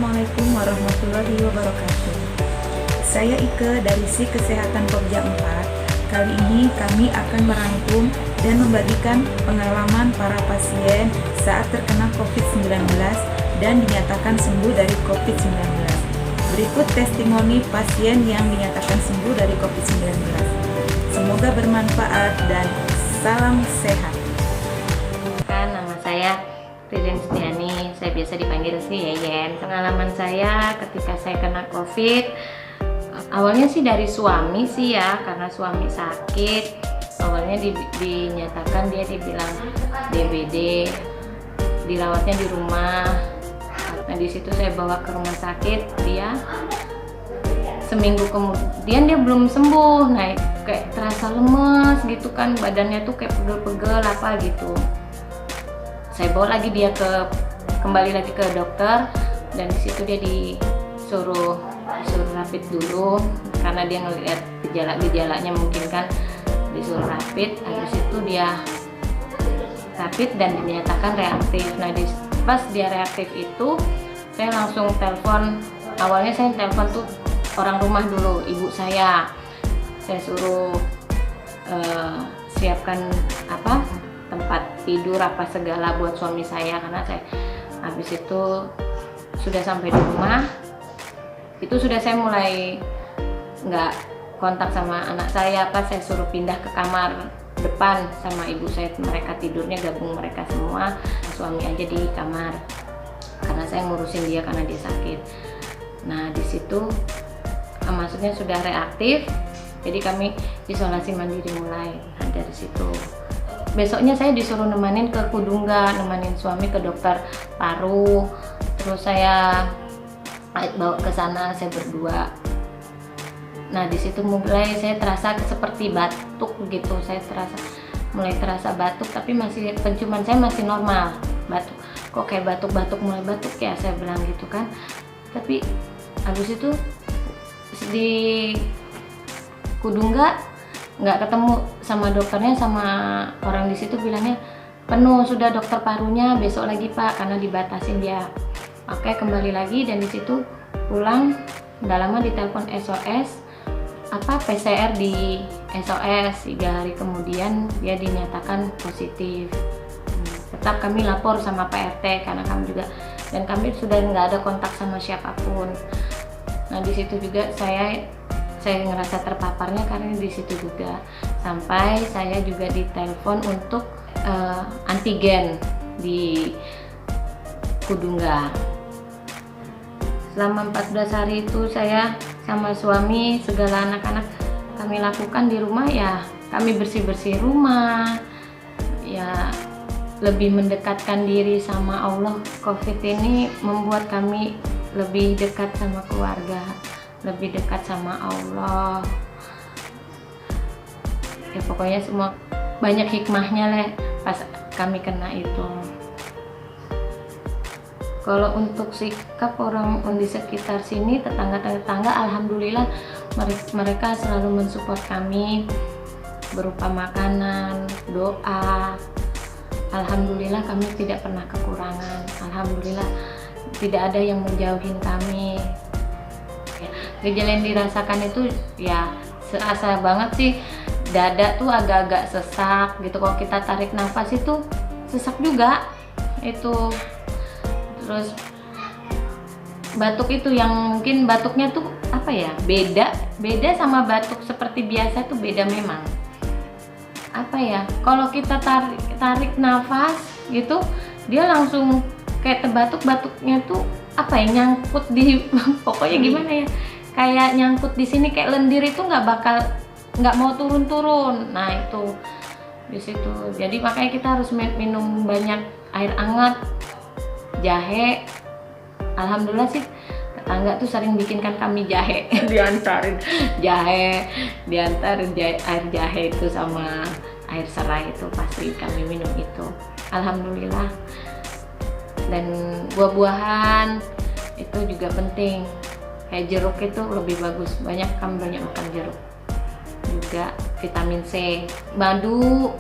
Assalamualaikum warahmatullahi wabarakatuh. Saya Ike dari Si Kesehatan Pokja 4. Kali ini kami akan merangkum dan membagikan pengalaman para pasien saat terkena COVID-19 dan dinyatakan sembuh dari COVID-19. Berikut testimoni pasien yang dinyatakan sembuh dari COVID-19. Semoga bermanfaat dan salam sehat. Nama saya Ririn Setiani, saya biasa dipanggil si Yeyen. Pengalaman saya ketika saya kena COVID, awalnya sih dari suami sih ya, karena suami sakit. Awalnya dinyatakan dia dibilang DBD, dirawatnya di rumah. Nah di situ saya bawa ke rumah sakit, dia seminggu kemudian dia belum sembuh, nah kayak terasa lemes gitu kan, badannya tuh kayak pegel-pegel apa gitu. Saya bawa lagi dia kembali lagi ke dokter, dan di situ dia disuruh rapid dulu karena dia ngelihat gejala-gejalanya mungkin kan, disuruh rapid. Habis itu dia rapid dan dinyatakan reaktif. Nah pas dia reaktif itu saya langsung telepon. Awalnya saya telepon tuh orang rumah dulu, ibu saya suruh siapkan tempat tidur apa segala buat suami saya, karena saya habis itu sudah sampai di rumah itu sudah saya mulai nggak kontak sama anak saya, saya suruh pindah ke kamar depan sama ibu saya, mereka tidurnya gabung mereka semua, suami aja di kamar karena saya ngurusin dia karena dia sakit. Nah di situ maksudnya sudah reaktif, jadi kami isolasi mandiri mulai. Nah, dari situ besoknya saya disuruh nemanin ke Kudungga, nemanin suami ke dokter paru. Terus saya bawa ke sana, saya berdua. Nah di situ mulai saya terasa seperti batuk gitu, mulai terasa batuk, tapi masih penciuman saya masih normal. Batuk, kok kayak batuk-batuk, mulai batuk ya, saya bilang gitu kan. Tapi habis itu di Kudungga nggak ketemu sama dokternya, sama orang di situ bilangnya penuh sudah dokter parunya, besok lagi Pak, karena dibatasin dia. Oke, kembali lagi, dan di situ pulang nggak lama ditelepon SOS PCR di SOS 3 hari kemudian dia dinyatakan positif. Tetap kami lapor sama Pak RT karena kami juga, dan kami sudah nggak ada kontak sama siapapun. Nah di situ juga saya ngerasa terpaparnya karena di situ juga, sampai saya juga ditelepon untuk antigen di Kudungga. Selama 14 hari itu saya sama suami, segala anak-anak kami lakukan di rumah ya, kami bersih-bersih rumah ya, lebih mendekatkan diri sama Allah. COVID ini membuat kami lebih dekat sama keluarga, lebih dekat sama Allah ya, pokoknya semua banyak hikmahnya lah pas kami kena itu. Kalau untuk sikap orang di sekitar sini, tetangga-tetangga, alhamdulillah mereka selalu mensupport kami berupa makanan, doa. Alhamdulillah kami tidak pernah kekurangan, alhamdulillah tidak ada yang menjauhin kami. Gejala yang dirasakan itu ya serasa banget sih, dada tuh agak-agak sesak gitu, kalau kita tarik nafas itu sesak juga itu. Terus batuk itu yang mungkin batuknya tuh beda sama batuk seperti biasa, tuh beda memang. Kalau kita tarik nafas gitu, dia langsung kayak terbatuk-batuknya tuh nyangkut di pokoknya gimana ya, kayak nyangkut di sini kayak lendir, itu nggak mau turun-turun. Nah itu di situ, jadi makanya kita harus minum banyak air hangat, jahe. Alhamdulillah sih tetangga tuh sering bikinkan kami jahe diantarin air jahe itu sama air serai, itu pasti kami minum itu, alhamdulillah. Dan buah-buahan itu juga penting, kayak jeruk itu lebih bagus, kami banyak makan jeruk. Juga vitamin C, madu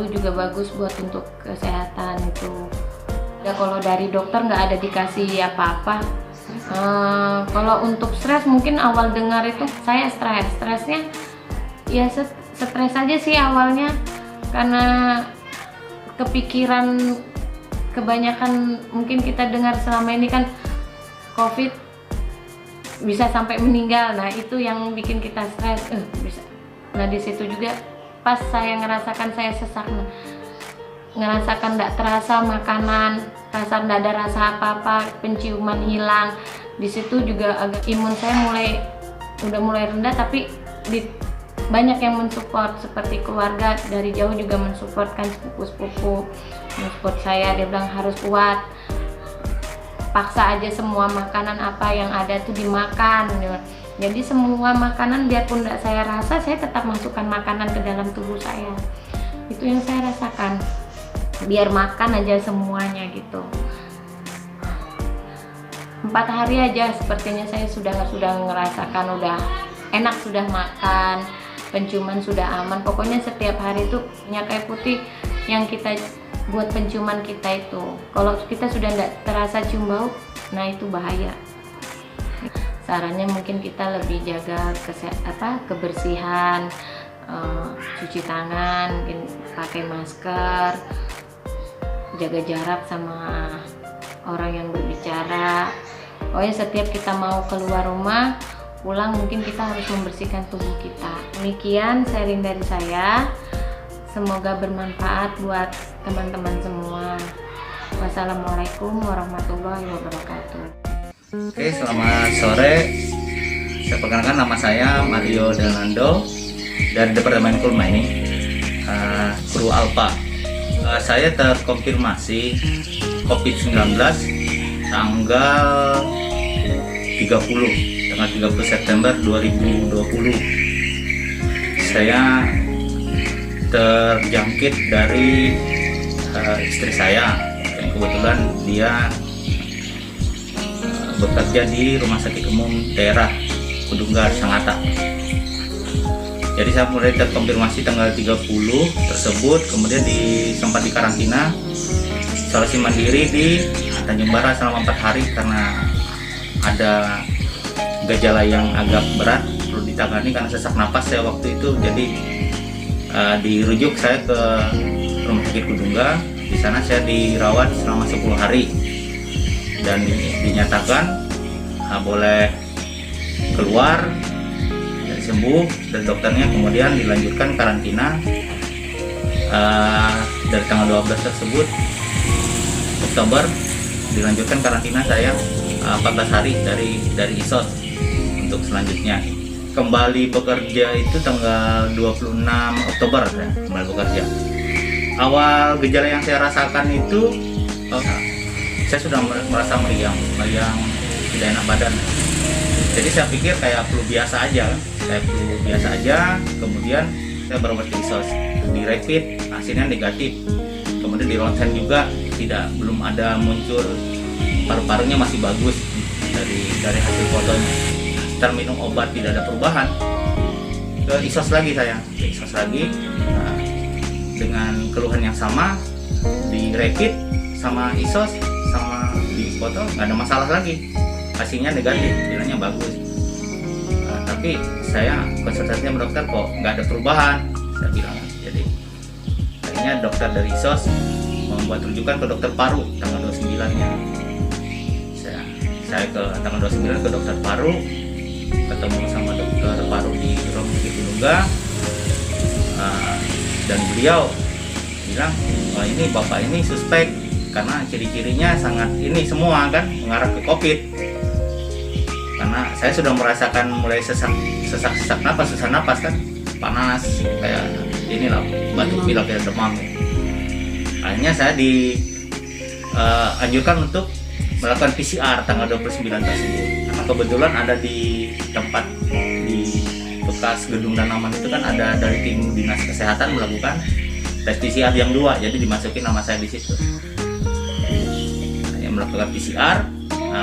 juga bagus buat untuk kesehatan itu. Ya kalau dari dokter nggak ada dikasih apa-apa. Kalau untuk stres mungkin awal dengar itu saya stresnya ya stres aja sih awalnya, karena kepikiran kebanyakan mungkin kita dengar selama ini kan COVID bisa sampai meninggal. Nah itu yang bikin kita stres. Bisa. Nah di situ juga pas saya ngerasakan saya sesak, ngerasakan tidak terasa makanan, rasa tidak ada rasa apa-apa, penciuman hilang. Di situ juga agak imun saya udah mulai rendah, tapi banyak yang mensupport, seperti keluarga dari jauh juga mensupport, kan sepupu-sepupu mensupport saya. Dia bilang harus kuat, paksa aja semua makanan apa yang ada tuh dimakan. Jadi semua makanan biarpun tidak saya rasa, saya tetap masukkan makanan ke dalam tubuh saya. Itu yang saya rasakan, biar makan aja semuanya gitu. 4 hari aja sepertinya saya sudah ngerasakan udah enak, sudah makan, penciuman sudah aman. Pokoknya setiap hari itu minyak kayu putih yang kita buat penciuman kita itu, kalau kita sudah tidak terasa cium bau, nah itu bahaya. Sarannya mungkin kita lebih jaga kebersihan, cuci tangan, mungkin pakai masker, jaga jarak sama orang yang berbicara. Pokoknya setiap kita mau keluar rumah, pulang mungkin kita harus membersihkan tubuh kita. Demikian sharing dari saya, semoga bermanfaat buat teman-teman semua. Wassalamualaikum warahmatullahi wabarakatuh. Oke, selamat sore. Saya perkenalkan, nama saya Mario Delando dari Departemen Coal Mining, kru Alpha. Saya terkonfirmasi COVID-19 tanggal 30 September 2020. Saya terjangkit dari istri saya, yang kebetulan dia bekerja di Rumah Sakit Umum Daerah Kedunggar, Sangatta. Jadi saya mulai terkonfirmasi tanggal 30 tersebut, kemudian sempat dikarantina isolasi mandiri di Tanjung Bara selama 4 hari karena ada gejala yang agak berat, perlu ditangani karena sesak napas saya waktu itu. Jadi dirujuk saya ke Rumah Sakit Kedunggar. Di sana saya dirawat selama 10 hari dan dinyatakan boleh keluar dan sembuh, dan dokternya kemudian dilanjutkan karantina dari tanggal 12 tersebut Oktober, dilanjutkan karantina saya 14 hari dari ISOS untuk selanjutnya. Kembali bekerja itu tanggal 26 Oktober saya kembali bekerja. Awal gejala yang saya rasakan itu saya sudah merasa meriang, tidak enak badan. Jadi saya pikir kayak flu biasa aja, kemudian saya berobat ke ISOS, di rapid hasilnya negatif, kemudian di ronsen juga belum ada muncul, paru-parunya masih bagus dari hasil fotonya. Setelah minum obat tidak ada perubahan, ke ISOS lagi dengan keluhan yang sama, di rapid sama ISOS sama di foto nggak ada masalah lagi, hasilnya negatif, bilangnya bagus. Tapi saya konsultasinya sama dokter kok nggak ada perubahan, saya bilang. Jadi akhirnya dokter dari ISOS membuat rujukan ke dokter paru tanggal 29-nya. Saya ke tanggal 29 ke dokter paru, ketemu sama dokter paru di Rumah Sakit Kedunggar, dan beliau bilang, ini bapak ini suspek karena ciri-cirinya sangat ini semua kan mengarah ke COVID. Karena saya sudah merasakan mulai sesak napas, susah napas kan, panas kayak inilah, batuk pilek, kayak demam. Akhirnya saya dianjurkan untuk melakukan PCR tanggal 29 tersebut. Karena kebetulan ada di tempat di bekas gedung Danaman itu kan ada dari tim dinas kesehatan melakukan tes PCR yang 2, jadi dimasukin nama saya di situ. Saya melakukan PCR,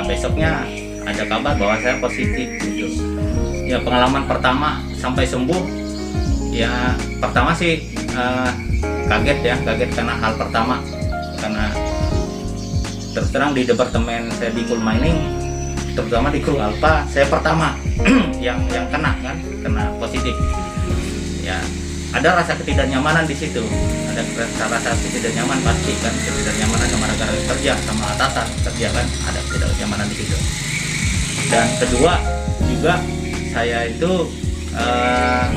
besoknya ada kabar bahwa saya positif gitu. Ya pengalaman pertama sampai sembuh, ya pertama sih kaget karena hal pertama, karena terus terang di departemen saya di Cool Mining, terutama di Cool Alpha, saya pertama yang kena positif. Ya, ada rasa ketidaknyamanan di situ, ada rasa ketidaknyamanan pasti kan, ketidaknyamanan sama rekan kerja, sama atasan kerja kan, ada ketidaknyamanan di situ. Dan kedua juga saya itu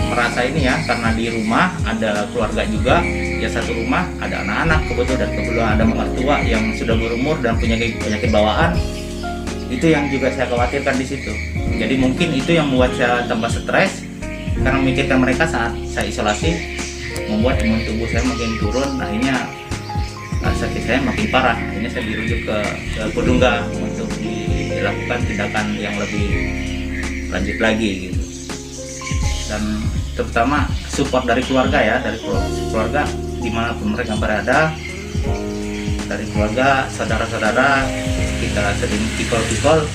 merasa ini ya, karena di rumah ada keluarga juga, ya satu rumah ada anak-anak kebetulan ada mertua yang sudah berumur dan punya penyakit bawaan, itu yang juga saya khawatirkan di situ. Jadi mungkin itu yang membuat saya tambah stres karena memikirkan mereka saat saya isolasi, membuat imun tubuh saya makin turun, akhirnya sakit saya makin parah. Akhirnya saya dirujuk ke Pudungga untuk dilakukan tindakan yang lebih lanjut lagi gitu. Dan terutama support dari keluarga ya, dari keluarga dimanapun mereka berada, dari keluarga, saudara-saudara, kita sering pikol-pikol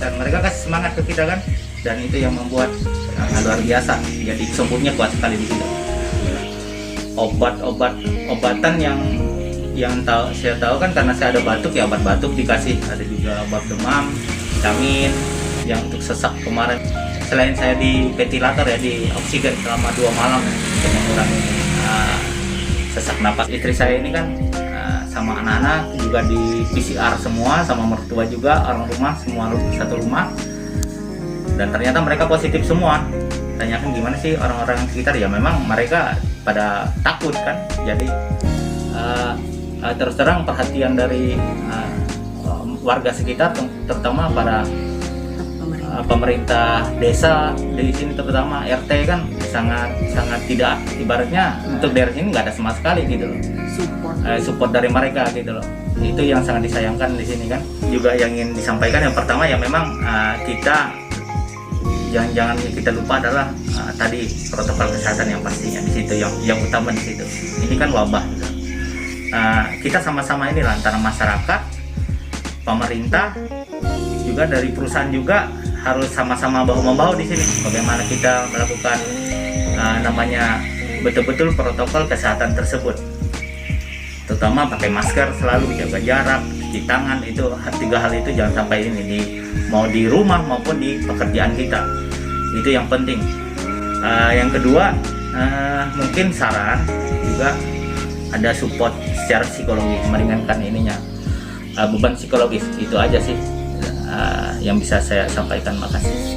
dan mereka kasih semangat ke kita kan, dan itu yang membuat luar biasa. Jadi sembuhnya kuat sekali di situ. Obatan yang saya tahu kan, karena saya ada batuk ya, obat batuk dikasih, ada juga obat demam, vitamin yang untuk sesak kemarin. Selain saya di ventilator ya, di oksigen selama 2 malam untuk mengurangi sesak napas. Istri saya ini kan sama anak-anak juga di PCR semua, sama mertua juga, orang rumah semua satu rumah, dan ternyata mereka positif semua. Tanyakan gimana sih orang-orang sekitar, ya memang mereka pada takut kan. Jadi terus terang perhatian dari warga sekitar, terutama para pemerintah desa di sini, terutama RT kan sangat tidak, ibaratnya untuk daerah ini nggak ada sama sekali gitu loh, support dari mereka gitu loh. Itu yang sangat disayangkan di sini kan. Juga yang ingin disampaikan, yang pertama ya memang kita jangan kita lupa adalah tadi protokol kesehatan yang pastinya di situ, yang utama di situ. Ini kan wabah gitu. Kita sama-sama inilah antara masyarakat, pemerintah, juga dari perusahaan juga harus sama-sama bahu-membahu di sini. Bagaimana kita melakukan namanya betul-betul protokol kesehatan tersebut, terutama pakai masker, selalu jaga jarak, cuci tangan. Itu 3 hal itu jangan sampai ini mau di rumah maupun di pekerjaan kita, itu yang penting. Yang kedua, mungkin saran juga ada support secara psikologis, meringankan ininya beban psikologis. Itu aja sih yang bisa saya sampaikan. Makasih.